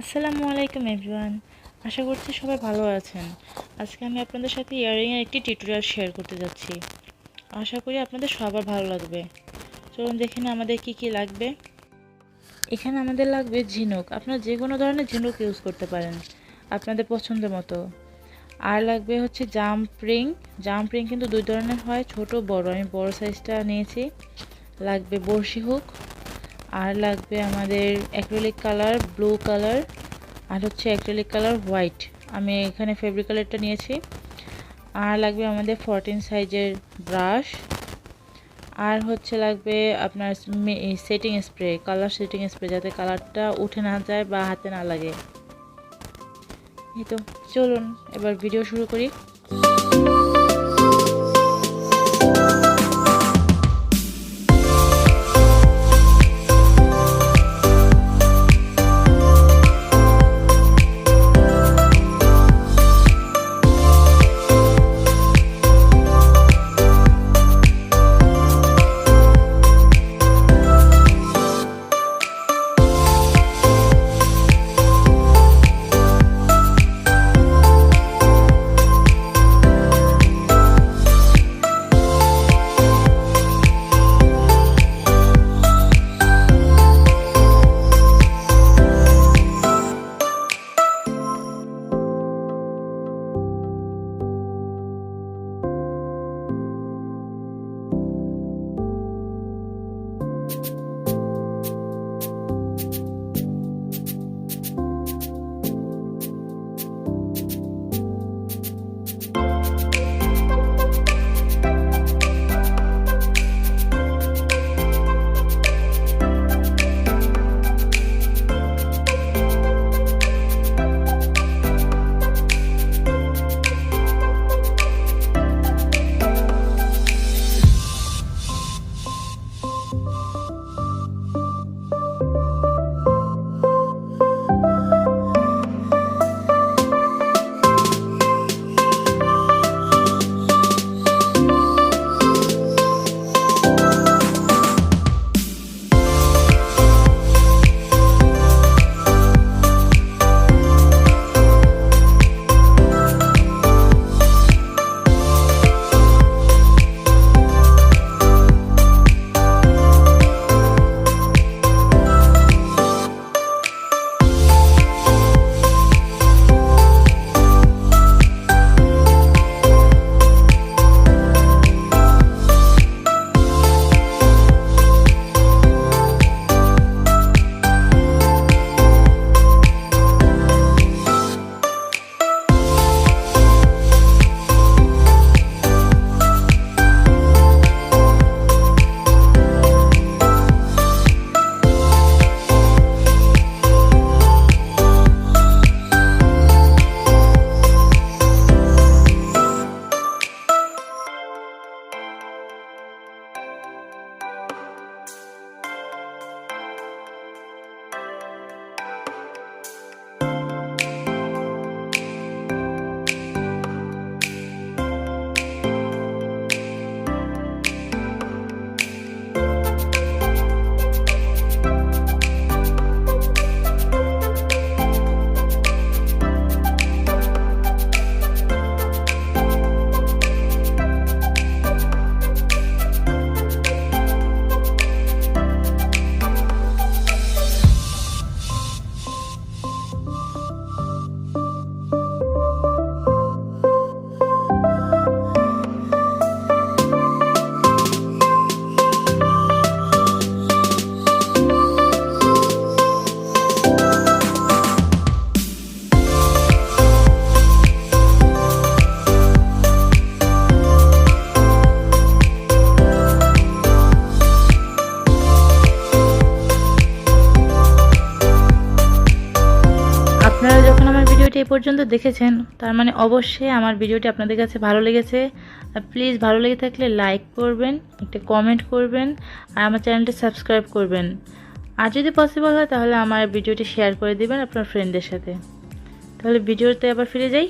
আসসালামু আলাইকুম এভরিওয়ান। আশা করছি সবাই ভালো আছেন। আজকে আমি আপনাদের সাথে ইয়াররিংয়ের একটি টিউটোরিয়াল শেয়ার করতে যাচ্ছি। আশা করি আপনাদের সবার ভালো লাগবে। চলুন দেখে নিই আমাদের কি লাগবে। এখানে আমাদের লাগবে ঝিনুক। আপনারা যে কোনো ধরনের ঝিনুক ইউজ করতে পারেন আপনাদের পছন্দ মতো। আর লাগবে হচ্ছে জাম্প রিং। জাম্প রিং কিন্তু দুই ধরনের হয়, ছোট বড়। আমি বড় সাইজটা নিয়েছি। লাগবে বড়শি হুক। আর লাগবে আমাদের অ্যাক্রিলিক কালার ব্লু কালার, আর হচ্ছে অ্যাক্রিলিক কালার হোয়াইট। আমি এখানে ফেব্রিক কালারটা নিয়েছি। আর লাগবে আমাদের 14 সাইজের ব্রাশ। আর হচ্ছে লাগবে আপনার setting spray, colour setting spray, যাতে কালারটা উঠে না যায় বা হাতে না লাগে। এই তো, চলুন এবার ভিডিও শুরু করি। আপনারা যখন আমার ভিডিওটি এ পর্যন্ত দেখেছেন, তার মানে অবশ্যই আমার ভিডিওটি আপনাদের কাছে ভালো লেগেছে। আর প্লিজ ভালো লেগে থাকলে লাইক করবেন, একটা কমেন্ট করবেন, আর আমার চ্যানেলটি সাবস্ক্রাইব করবেন। আর যদি পসিবল হয় তাহলে আমার ভিডিওটি শেয়ার করে দিবেন আপনার ফ্রেন্ডদের সাথে। তাহলে ভিডিওতে আবার ফিরে যাই।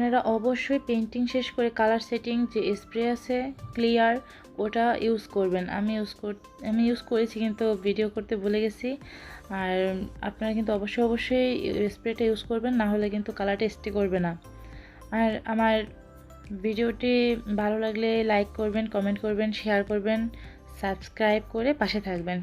আপনারা অবশ্যই পেন্টিং শেষ করে কালার সেটিং যে স্প্রে আছে ক্লিয়ার, ওটা ইউজ করবেন। আমি ইউজ করেছি কিন্তু ভিডিও করতে ভুলে গেছি। আর আপনারা কিন্তু অবশ্যই স্প্রেটা ইউজ করবেন, না হলে কিন্তু কালারটা স্টে করবে না। আর আমার ভিডিওটি ভালো লাগলে লাইক করবেন, কমেন্ট করবেন, শেয়ার করবেন, সাবস্ক্রাইব করে পাশে থাকবেন।